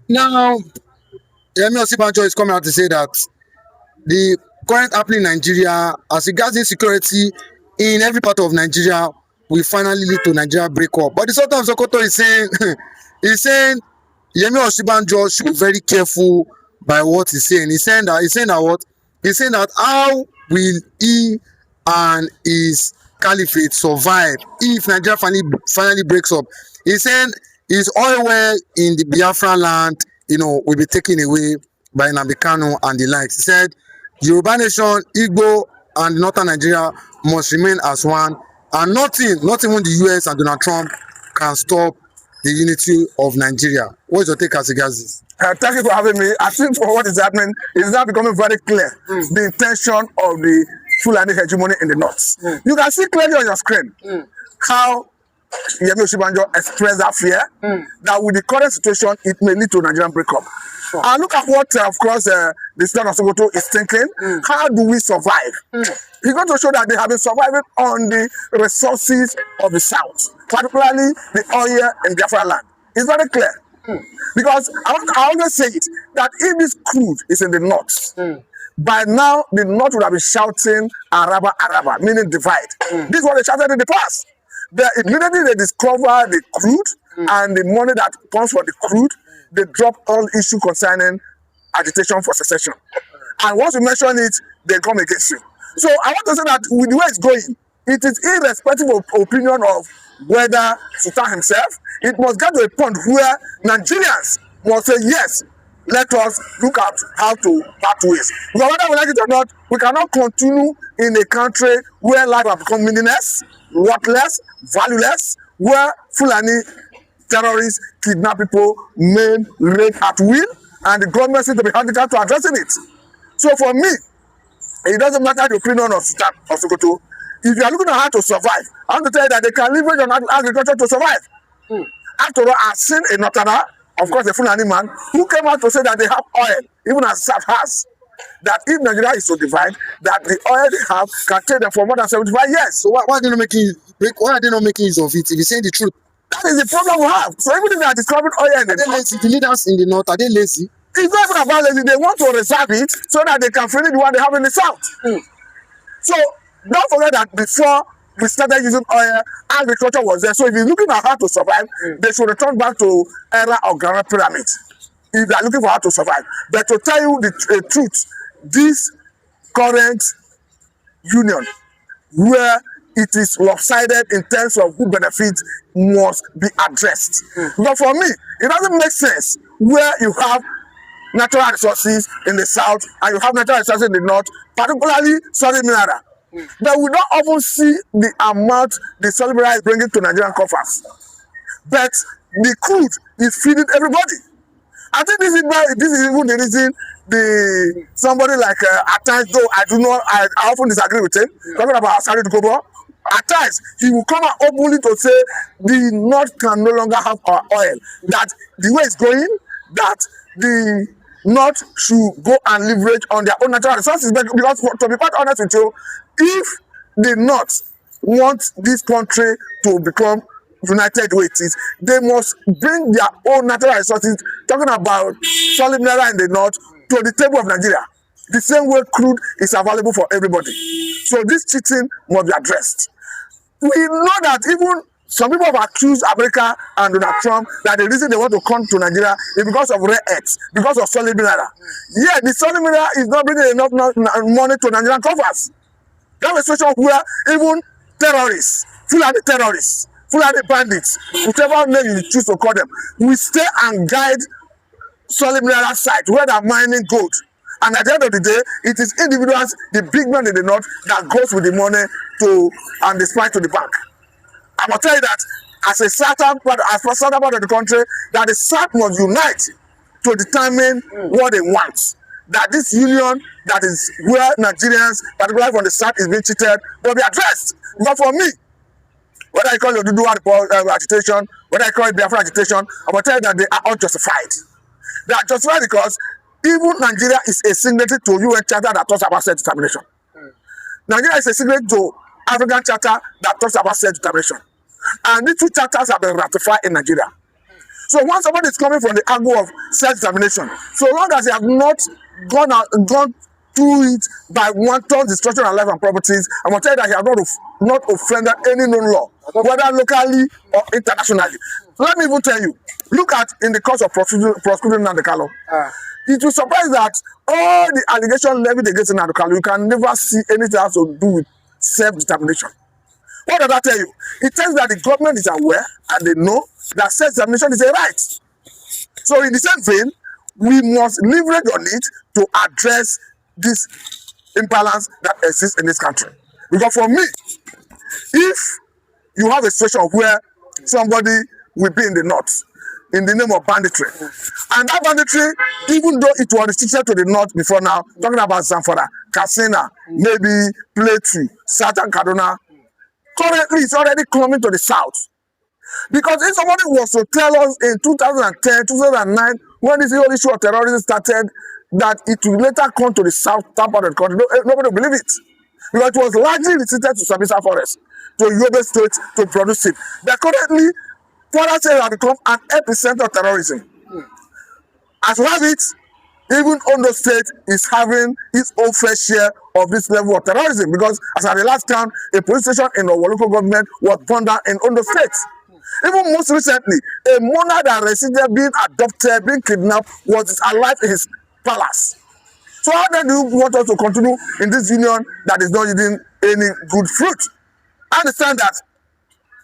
Now, Yemi Osibanjo is coming out to say that the current happening in Nigeria, as regards insecurity in every part of Nigeria, will finally lead to Nigeria breakup. But the Sultan of Sokoto is saying, he's saying Yemi Osibanjo should be very careful by what he's saying. He's saying that what? He's saying that how will he and his caliphate survive if Nigeria finally breaks up? He's saying his oil well in the Biafra land, will be taken away by Nnamdi Kanu and the likes. He said Yoruba nation, Igbo, and northern Nigeria must remain as one, and nothing, not even the US and Donald Trump, can stop the unity of Nigeria. What is your take as regards this? Thank you for having me. I think for what is happening, it is now becoming very clear the intention of the Fulani hegemony in the north. You can see clearly on your screen how Yemi Osibanjo expressed that fear that with the current situation, it may lead to a Nigerian breakup. Sure. And look at what, of course, the Sultan of Sokoto is thinking. How do we survive? He's going to show that they have been surviving on the resources of the south, particularly the oil in Biafra land. It's very clear. Because I always say it, that if this crude is in the north, by now the north would have been shouting Araba, Araba, meaning divide. This is what they shouted in the past. Immediately they discover the crude and the money that comes from the crude, they drop all issue concerning agitation for secession. And once you mention it, they come against you. So I want to say that with the way it's going, it is irrespective of opinion of whether Sultan himself, it must get to a point where Nigerians must say, yes, let us look at how to part ways. Because whether we like it or not, we cannot continue in a country where life has become meaningless, worthless, valueless, where Fulani terrorists kidnap people, maim, rape at will, and the government seems to be handicapped to addressing it. So for me, it doesn't matter the opinion of Sultan of Sokoto. If you are looking at how to survive, I want to tell you that they can leverage on agriculture to survive. After all, I've seen a Northerner, of course, a Fulani man, who came out to say that they have oil, even as South has. That if Nigeria is to divide, that the oil they have can take them for more than 75 years. So why are they not making use of it? If you're saying the truth, that is the problem we have. So even if they are discovering oil in the north, the leaders in the north, are they lazy? It's not even about lazy. They want to reserve it so that they can finish the one they have in the south. So don't forget that before we started using oil, agriculture was there. So if you're looking at how to survive, they should return back to era of Grand Pyramid. If they are looking for how to survive. But to tell you the truth, this current union, where it is lopsided in terms of who benefits, must be addressed. But for me, it doesn't make sense where you have natural resources in the south and you have natural resources in the north, particularly solid mineral. But we don't often see the amount the solid mineral is bringing to Nigerian coffers. But the crude is feeding everybody. I think this is even the reason somebody like at times, though I often disagree with him, talking about Asari Dukobo, at times he will come out openly to say the north can no longer have our oil. That the way it's going, that the north should go and leverage on their own natural resources. Because to be quite honest with you, if the north want this country to become united with it, they must bring their own natural resources, talking about solid mineral in the north, to the table of Nigeria. The same way crude is available for everybody. So this cheating must be addressed. We know that even some people have accused America and Donald Trump that the reason they want to come to Nigeria is because of rare earths, because of solid mineral. Yeah, the solid mineral is not bringing enough money to Nigerian coffers. That's a situation where even terrorists, Fulani bandits, whichever name you choose to call them, will stay and guide solid mineral sites where they're mining gold. And at the end of the day, it is individuals, the big men in the north, that goes with the money and the supply to the bank. I will tell you that as a southern part of the country, that the South must unite to determine what they want. That this union, that is where Nigerians, particularly from the South, is being cheated, will be addressed. But for me, whether I call it Oduduwa agitation, whether I call it Biafra agitation, I will tell you that they are unjustified. They are justified because even Nigeria is a signatory to UN Charter that talks about self-determination. Nigeria is a signatory to African Charter that talks about self-determination. And these two charters have been ratified in Nigeria. So once somebody is coming from the angle of self-determination, so long as they have not gone through it by wanton destruction of life and properties, I will tell you that he has not offended any known law, whether locally or internationally. Let me even tell you, look at in the course of prosecuting Nnamdi Kanu. It will surprise that all the allegations levied against Nnamdi Kanu, you can never see anything else to do with self-determination. What does that tell you? It tells that the government is aware and they know that self-determination is a right. So in the same vein, we must leverage on it to address this imbalance that exists in this country. Because for me, if you have a situation where somebody will be in the north in the name of banditry, and that banditry, even though it was restricted to the north before now, talking about Zamfara, Katsina, maybe Plateau, Southern Kaduna, currently it's already coming to the south. Because if somebody was to tell us in 2010, 2009, when this whole issue of terrorism started, that it will later come to the southern part of the country, nobody will believe it. Because it was largely restricted to Sambisa Forest, to Yobe State, to produce it. But currently, Kwara State has become an epicenter of terrorism. As we have it, even Ondo State is having its own fair share of this level of terrorism, because as at the last count, a police station in our local government was burned down in Ondo State. Even most recently, a monarch that resided being adopted, being kidnapped, was alive in his palace. So how then do you want us to continue in this union that is not yielding any good fruit? I understand that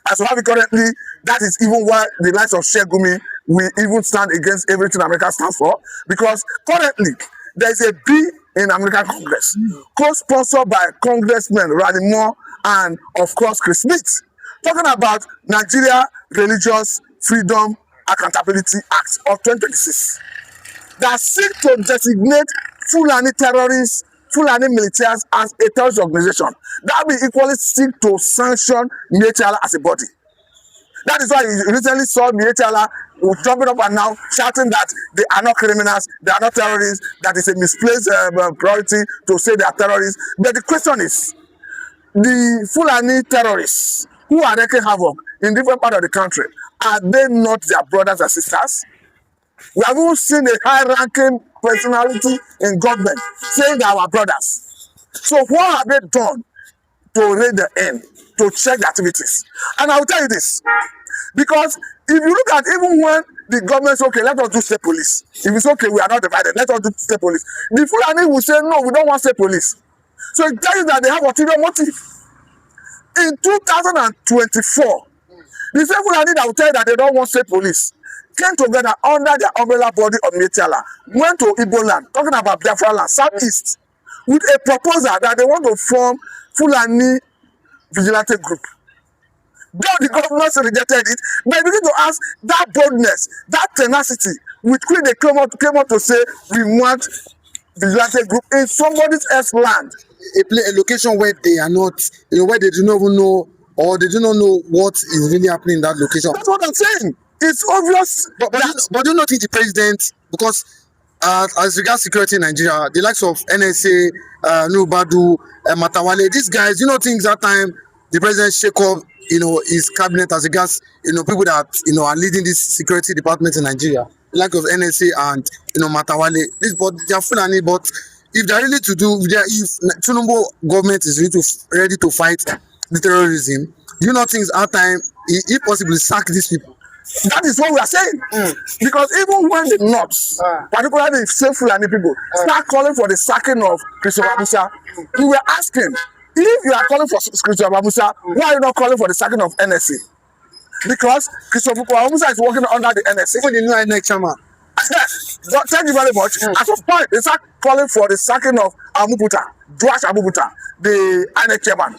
as we have it currently, that is even why the likes of Shegumi will even stand against everything America stands for, because currently there is a bill in American Congress, co-sponsored by Congressmen Randy Moore and of course Chris Smith, talking about Nigeria Religious Freedom Accountability Act of 2026 that seek to designate Fulani terrorists, Fulani militias as a terrorist organization. That will equally seek to sanction Mietiala as a body. That is why you recently saw Mietiala jumping up and now shouting that they are not criminals, they are not terrorists, that is a misplaced priority to say they are terrorists. But the question is, the Fulani terrorists who are wreaking havoc in different parts of the country, are they not their brothers and sisters? We have even seen a high-ranking personality in government saying they are our brothers. So what have they done to raid the end, to check the activities? And I will tell you this, because if you look at even when the government says, okay, let us do state police. If it's okay, we are not divided, let us do state police. The Fulani will say, no, we don't want state police. So it tells you that they have ulterior motive. In 2024, the same Fulani that will tell you that they don't want state police came together under the umbrella body of Mietiala, went to Igbo land, talking about Biafra land, southeast, with a proposal that they want to form Fulani vigilante group. Though the government rejected it, they begin to ask that boldness, that tenacity, with which they came up to say, we want vigilante group in somebody else's land. A location where they are not, where they do not even know, or they do not know what is really happening in that location. That's what I'm saying. It's obvious. But do you not think the president, because as regards security in Nigeria, the likes of NSA, Nubadu, Matawale, these guys, you know, think that time the president shake up, his cabinet as regards, people that, are leading this security department in Nigeria, the like of NSA and, Matawale. But they are Fulani, but if they're really to do, if Tinubu government is ready to fight the terrorism, do you not think it's our time, if possible, sack these people? That is what we are saying. Because even when the North, particularly the same Fulani people, start calling for the sacking of Christopher Musa, we were asking, if you are calling for Christopher Musa, why are you not calling for the sacking of NSA? Because Christopher Musa is working under the NSA. Even the new INEC chairman. Thank you very much. At some point, they start calling for the sacking of Duash Amubuta, the INEC chairman.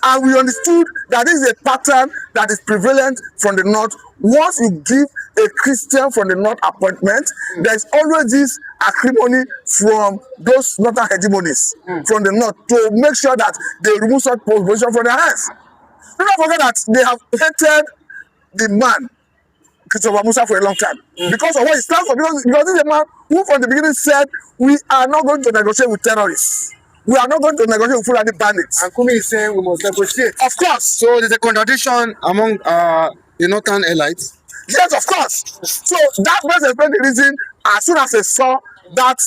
And we understood that this is a pattern that is prevalent from the north. Once you give a Christian from the north appointment, there's always this acrimony from those northern hegemonies from the north to make sure that they remove such position from their hands. Do not forget that they have hated the man Christopher Musa for a long time because of what he stands for. Because this is a man who from the beginning said, we are not going to negotiate with terrorists. We are not going to negotiate with Fulani bandits. And Kumi is saying we must negotiate. Of course. So there's a contradiction among the northern elites. Yes, of course. So that was explain the reason. As soon as they saw that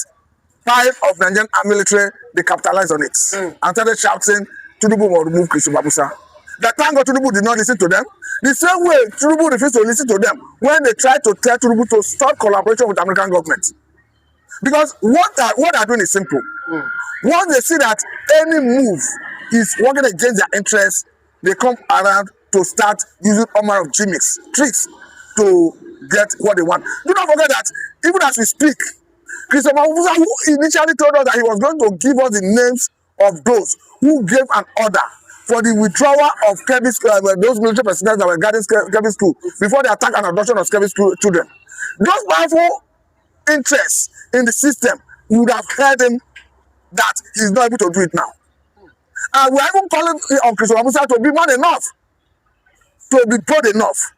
pile of Nigerian military, they capitalized on it and started shouting, Tinubu will remove Christopher Babusa. The thank God Tinubu did not listen to them. The same way Tinubu refused to listen to them when they tried to tell Tinubu to stop collaboration with the American government. Because what they're doing is simple. Once they see that any move is working against their interests, they come around to start using all manner of gimmicks, tricks to get what they want. Do not forget that even as we speak, Christopher Musa, who initially told us that he was going to give us the names of those who gave an order for the withdrawal of those military personnel that were guarding Kebbi School before the attack and abduction of Kebbi School children. Those powerful interests in the system would have heard him that he's not able to do it now. And we are even calling on Christopher Musa to be man enough, to be bold enough,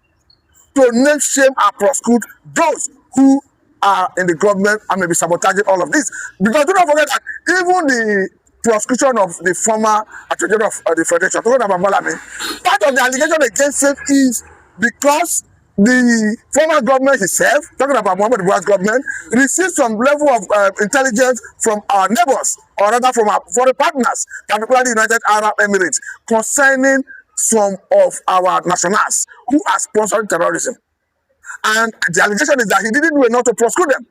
to name, shame, and prosecute those who are in the government and may be sabotaging all of this. Because do not forget that even the prosecution of the former attorney general of the Federation, part of the allegation against him is because the former government itself, talking about Muhammad Buhari's government, received some level of intelligence from our neighbors, or rather from our foreign partners, particularly the United Arab Emirates, concerning some of our nationals who are sponsoring terrorism. And the allegation is that he didn't do enough to prosecute them.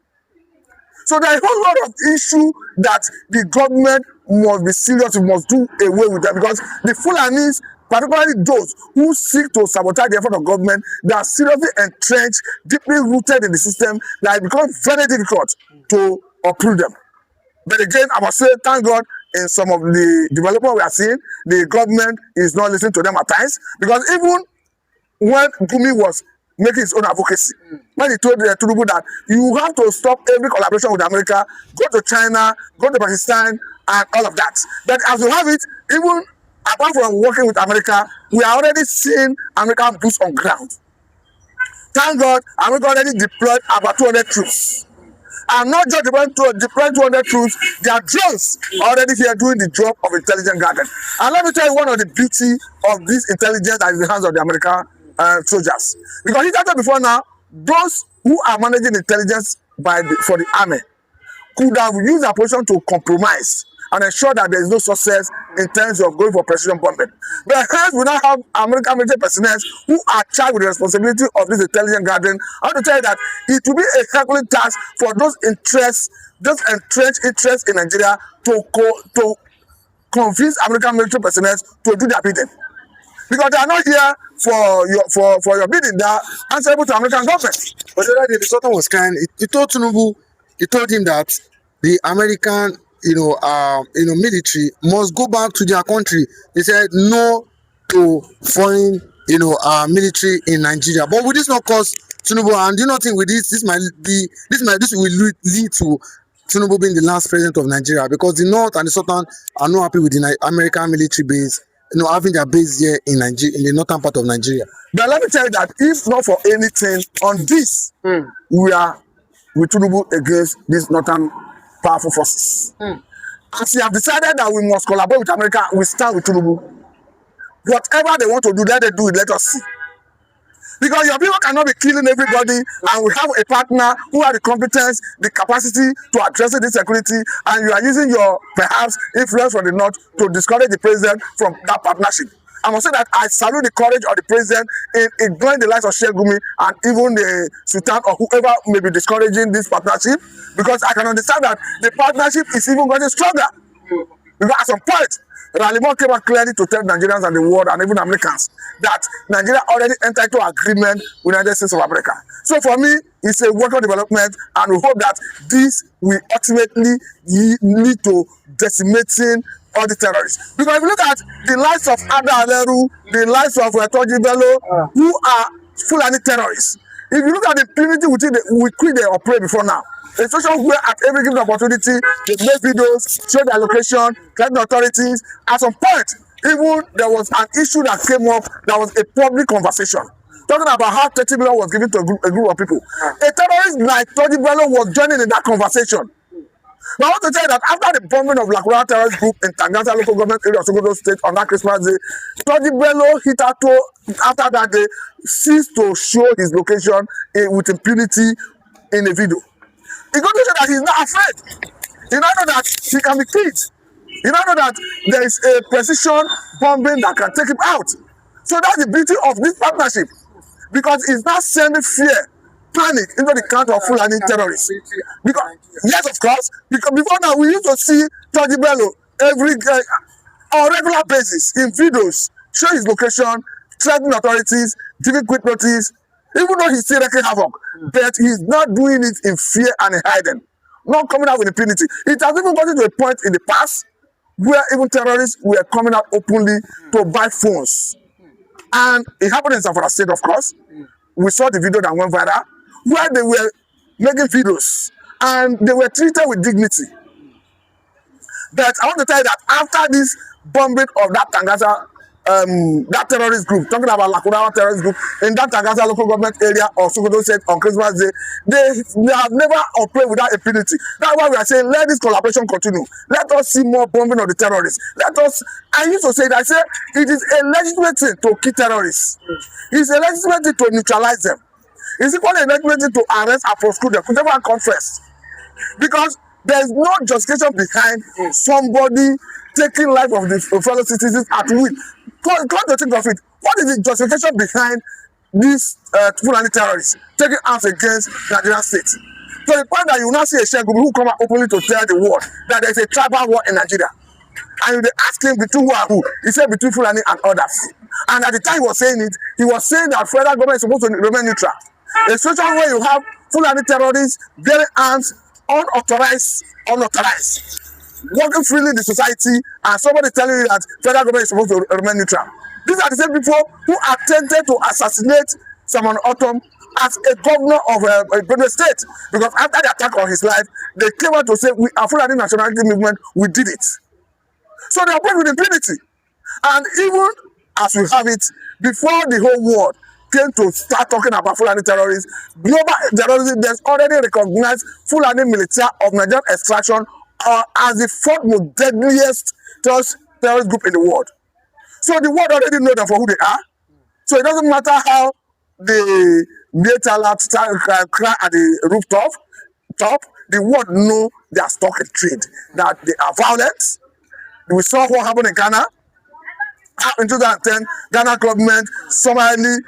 So there is a whole lot of issue that the government must be serious, must do away with them, because the Fulanis, particularly those who seek to sabotage the effort of government, they are seriously entrenched, deeply rooted in the system, that it becomes very difficult to uproot them. But again, I must say, thank God, in some of the development we are seeing, the government is not listening to them at times, because even when Gumi was making his own advocacy, when he told Tinubu that you have to stop every collaboration with America, go to China, go to Pakistan, and all of that. But as we have it, even apart from working with America, we are already seeing American boots on ground. Thank God, America already deployed about 200 troops. And not just deploying 200 troops, their drones are already here doing the job of intelligence gathering. And let me tell you one of the beauty of this intelligence that is in the hands of the American soldiers. Because he started before now, those who are managing intelligence for the army could have used their position to compromise and ensure that there is no success in terms of going for precision bombing. But hence, we now have American military personnel who are charged with the responsibility of this intelligence gathering. I want to tell you that it will be a Herculean task for those entrenched interests in Nigeria to convince American military personnel to do their bidding. Because they are not here for your bidding, they are answerable to American government. But the other day, the Sultan was crying. He told Tinubu, he told him that the American, military must go back to their country. He said no to foreign, military in Nigeria. But will this not cause Tinubu? And do you not think with this will lead to Tinubu being the last president of Nigeria? Because the North and the Sultan are not happy with the American military base, having their base here in Nigeria, in the northern part of Nigeria. But let me tell you that if not for anything on this, we are with Tinubu against these northern powerful forces. As we have decided that we must collaborate with America, we stand with Tinubu. Whatever they want to do, let them do it. Let us see. Because your people cannot be killing everybody, and we have a partner who has the competence, the capacity to address this security, and you are using your perhaps influence from the north to discourage the president from that partnership. I must say that I salute the courage of the president in ignoring the likes of Sheikh Gumi and even the Sultan or whoever may be discouraging this partnership, because I can understand that the partnership is even getting stronger. Because at some point, Ralimo came out clearly to tell Nigerians and the world and even Americans that Nigeria already entered into agreement with the United States of America. So for me, it's a welcome development, and we hope that this will ultimately lead to decimating all the terrorists. Because if you look at the likes of Ada Aleru, the likes of Toji Bello, who are Fulani terrorists, if you look at the impunity with which they operate before now, a situation where at every given opportunity they make videos, show their location, threaten authorities. At some point, even there was an issue that came up that was a public conversation, talking about how 30 million was given to a group of people. A terrorist like Toji Bello was joining in that conversation. But I want to tell you that after the bombing of Lakura terrorist group in Tangata local government area of Sokoto state on that Christmas day, Toji Bello Hitato after that day ceased to show his location with impunity in a video. He got to show that he's not afraid. He now know that he can be killed. He now know that there is a precision bombing that can take him out. So that's the beauty of this partnership, because it's not sending fear, panic into the camp of Fulani terrorists. Because yes, of course, because before now we used to see Toji Bello every on regular basis in videos, show his location, threatening authorities, giving quick notice, even though he's still wreaking havoc, but he's not doing it in fear and in hiding, not coming out with impunity. It has even gotten to a point in the past where even terrorists were coming out openly to buy phones. And it happened in Zamfara State, of course. We saw the video that went viral, where they were making videos and they were treated with dignity. But I want to tell you that after this bombing of that Tangata, that terrorist group, talking about Lakurawa terrorist group in that Tangata local government area of Sokoto State on Christmas Day, they have never operated without impunity. That's why we are saying let this collaboration continue. Let us see more bombing of the terrorists. Let us. I used to say that I say it is a legitimate thing to kill terrorists. It's a legitimate thing to neutralize them. It's equally a legitimate thing to arrest and prosecute them, whichever one comes first. Because there is no justification behind somebody taking life of the fellow citizens at will. Come to think of it, what is the justification behind these Fulani terrorists taking arms against Nigerian state? To the point that you now see a Sheikh who come out openly to tell the world that there is a tribal war in Nigeria. And they ask him between who and who. He said between Fulani and others. And at the time he was saying it, he was saying that federal government is supposed to remain neutral. A situation where you have Fulani terrorists bearing arms unauthorized, working freely in the society, and somebody telling you that federal government is supposed to remain neutral. These are the same people who attempted to assassinate Simon Otom as a governor of a Benue state, because after the attack on his life, they came out to say, we are Fulani nationality movement, we did it. So they operate with impunity. And even as we have it, before the whole world came to start talking about Fulani terrorists, global terrorism, there's already recognized Fulani military of Nigerian extraction as the fourth most deadliest terrorist group in the world. So the world already know them for who they are. So it doesn't matter how the military cry at the rooftop, the world know they are stock in trade, that they are violent. We saw what happened in Ghana. In 2010, Ghana government summarily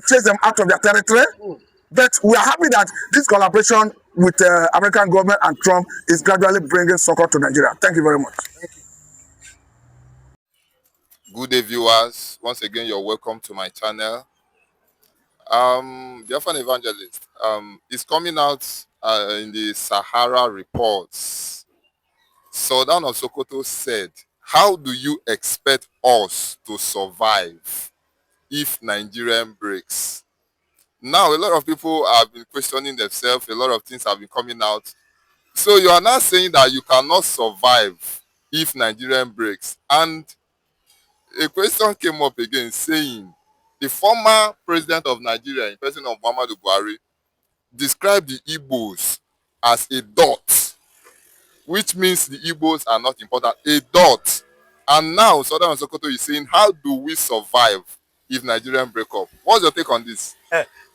chased them out of their territory. But we are happy that this collaboration with American government and Trump is gradually bringing Sokoto to Nigeria. Thank you very much. Good day, viewers. Once again, you're welcome to my channel. Biafra Evangelist is coming out in the Sahara reports. Sultan of Sokoto said, how do you expect us to survive if Nigerian breaks? Now, a lot of people have been questioning themselves. A lot of things have been coming out. So you are now saying that you cannot survive if Nigerian breaks. And a question came up again saying, the former president of Nigeria, in person of Muhammadu Buhari, described the Igbos as a dot, which means the Igbos are not important, a dot. And now Sultan of Sokoto is saying, how do we survive if Nigerian break up? What's your take on this?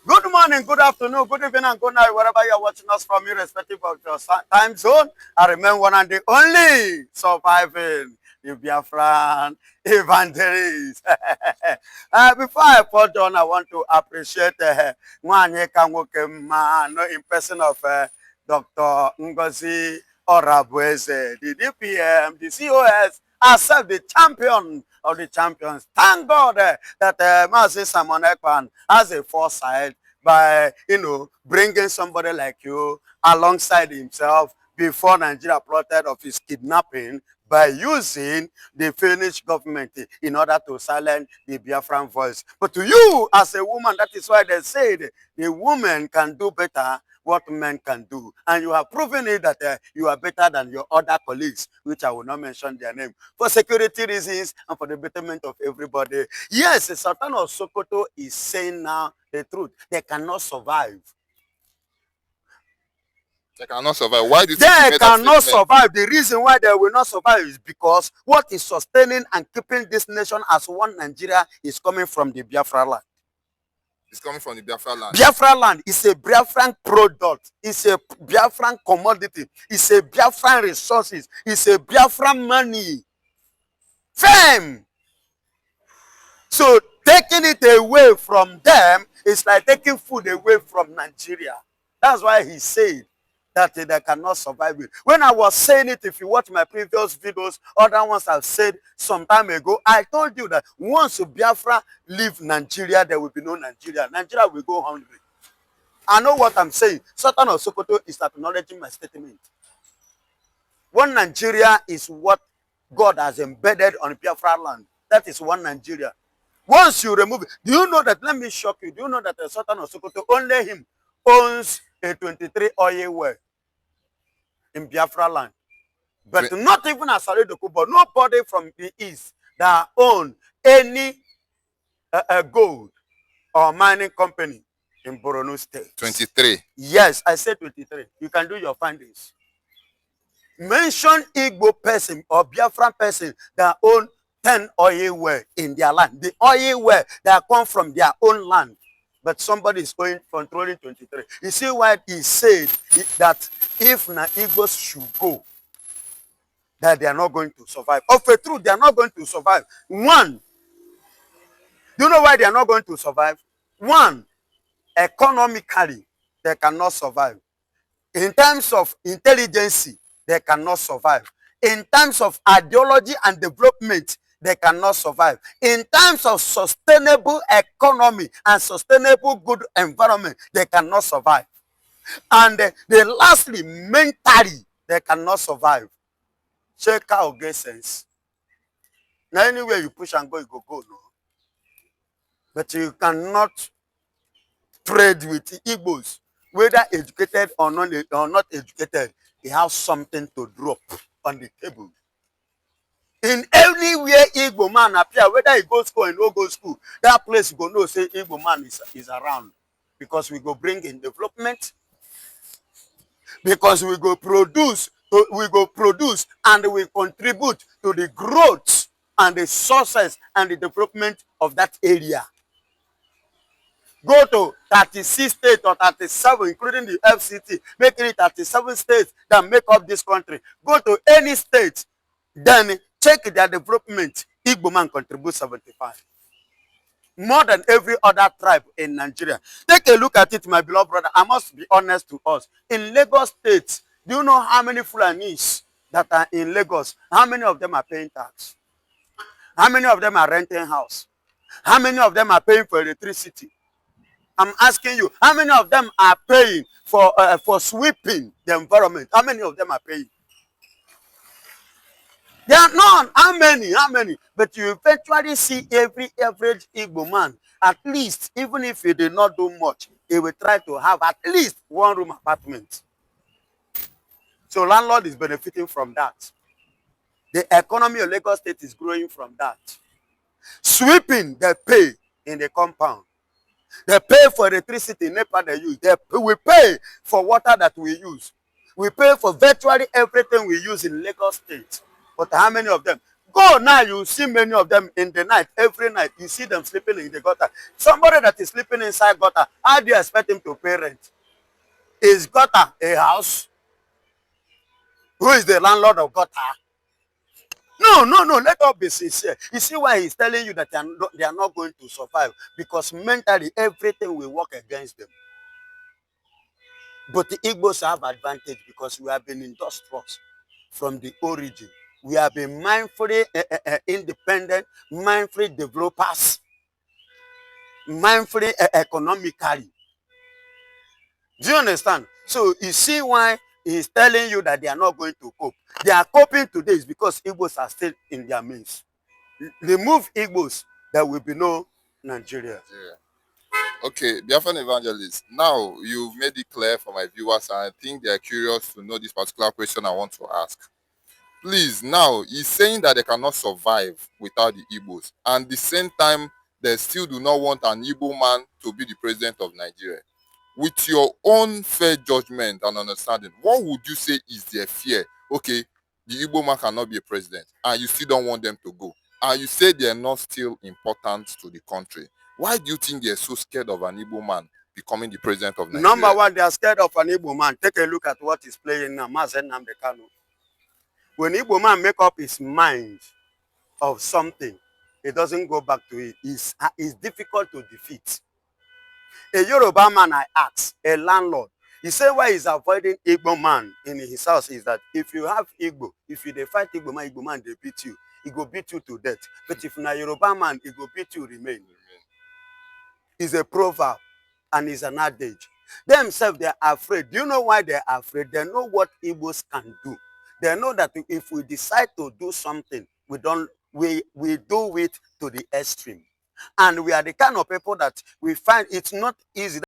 Good morning, good afternoon, good evening, and good night, wherever you're watching us from, irrespective of your time zone. I remain one and the only surviving the Biafran evangelist. Before I put on, I want to appreciate Nwanye Kanwoke in person of Dr. Ngozi Orabueze, the DPM, the COS, herself the champion of the champions. Thank God that Mazi Simon Ekpan has a foresight by, bringing somebody like you alongside himself before Nigeria plotted of his kidnapping by using the Finnish government in order to silence the Biafran voice. But to you, as a woman, that is why they said the woman can do better what men can do. And you have proven it that you are better than your other colleagues, which I will not mention their name, for security reasons and for the betterment of everybody. Yes, the Sultan of Sokoto is saying now the truth. They cannot survive. They cannot survive. Why do you think he They made that cannot statement? survive. The reason why they will not survive is because what is sustaining and keeping this nation as one Nigeria is coming from the Biafra land. It's coming from the Biafra land. Biafra land is a Biafran product. It's a Biafran commodity. It's a Biafran resources. It's a Biafran money. Fame. So taking it away from them is like taking food away from Nigeria. That's why he said that they cannot survive it. When I was saying it, if you watch my previous videos, other ones I've said some time ago, I told you that once Biafra leave Nigeria, there will be no Nigeria. Nigeria will go hungry. I know what I'm saying. Sultan of Sokoto is acknowledging my statement. One Nigeria is what God has embedded on Biafra land. That is one Nigeria. Once you remove it, do you know that, let me shock you, do you know that the Sultan of Sokoto, only him owns a 23 oil well in Biafra land? But not even Asare Dokubo, nobody from the east that own any gold or mining company in Borno State. 23. Yes, I said 23. You can do your findings. Mention Igbo person or Biafran person that own 10 oil well in their land. The oil well that come from their own land. But somebody is controlling 23. You see why he said that if the Igbos should go, that they are not going to survive. Of a truth, they are not going to survive. One, do you know why they are not going to survive? One, economically, they cannot survive. In terms of intelligence, they cannot survive. In terms of ideology and development, they cannot survive. In terms of sustainable economy and sustainable good environment, they cannot survive. And they lastly, mentally, they cannot survive. Check out get sense. Now anywhere you push and go, you go, no. But you cannot trade with Igbos, whether educated or not educated. They have something to drop on the table. In anywhere Igbo man appear, whether he go school or no go school, that place you go know say Igbo man is around. Because we go bring in development, because we go produce and we contribute to the growth and the sources and the development of that area. Go to 36 states or 37, including the FCT, making it 37 states that make up this country. Go to any state, then check their development. Igbo man contributes 75. More than every other tribe in Nigeria. Take a look at it, my beloved brother. I must be honest to us. In Lagos State, do you know how many Fulanis that are in Lagos? How many of them are paying tax? How many of them are renting house? How many of them are paying for electricity? I'm asking you, how many of them are paying for sweeping the environment? How many of them are paying? There are none. How many? How many? But you eventually see every average Igbo man, at least, even if he did not do much, he will try to have at least one room apartment. So landlord is benefiting from that. The economy of Lagos State is growing from that. Sweeping, they pay in the compound. They pay for electricity, NEPA they use. We pay for water that we use. We pay for virtually everything we use in Lagos State. But how many of them? Go now, you see many of them in the night, every night. You see them sleeping in the gutter. Somebody that is sleeping inside gutter, how do you expect him to pay rent? Is gutter a house? Who is the landlord of gutter? No, let us be sincere. You see why he's telling you that they are not going to survive? Because mentally, everything will work against them. But the Igbos have advantage because we have been industrious from the origin. We have been mindfully independent, mindfully developers, mindfully economically. Do you understand? So you see why he's telling you that they are not going to cope. They are coping today is because Igbos are still in their midst. Remove Igbos, there will be no Nigeria. Okay, Biafran evangelist. Now you've made it clear for my viewers, and I think they are curious to know this particular question I want to ask. Please, now he's saying that they cannot survive without the Igbos, and at the same time, they still do not want an Igbo man to be the president of Nigeria. with your own fair judgment and understanding, what would you say is their fear? Okay, the Igbo man cannot be a president, and you still don't want them to go. And you say they are not still important to the country. Why do you think they're so scared of an Igbo man becoming the president of Nigeria? Number one, they are scared of an Igbo man. Take a look at what is playing now. Mazen Nnamdi Kanu. When Igbo man make up his mind of something, it doesn't go back to it. It's difficult to defeat. A Yoruba man, I asked, a landlord, he said why he's avoiding Igbo man in his house is that if you have Igbo, if you fight Igbo man, they beat you. He go beat you to death. But if na Yoruba man, he go beat you remain. It's a proverb and it's an adage. Themselves, they're afraid. Do you know why they're afraid? They know what Igbos can do. They know that if we decide to do something, we do it to the extreme. And we are the kind of people that we find it's not easy.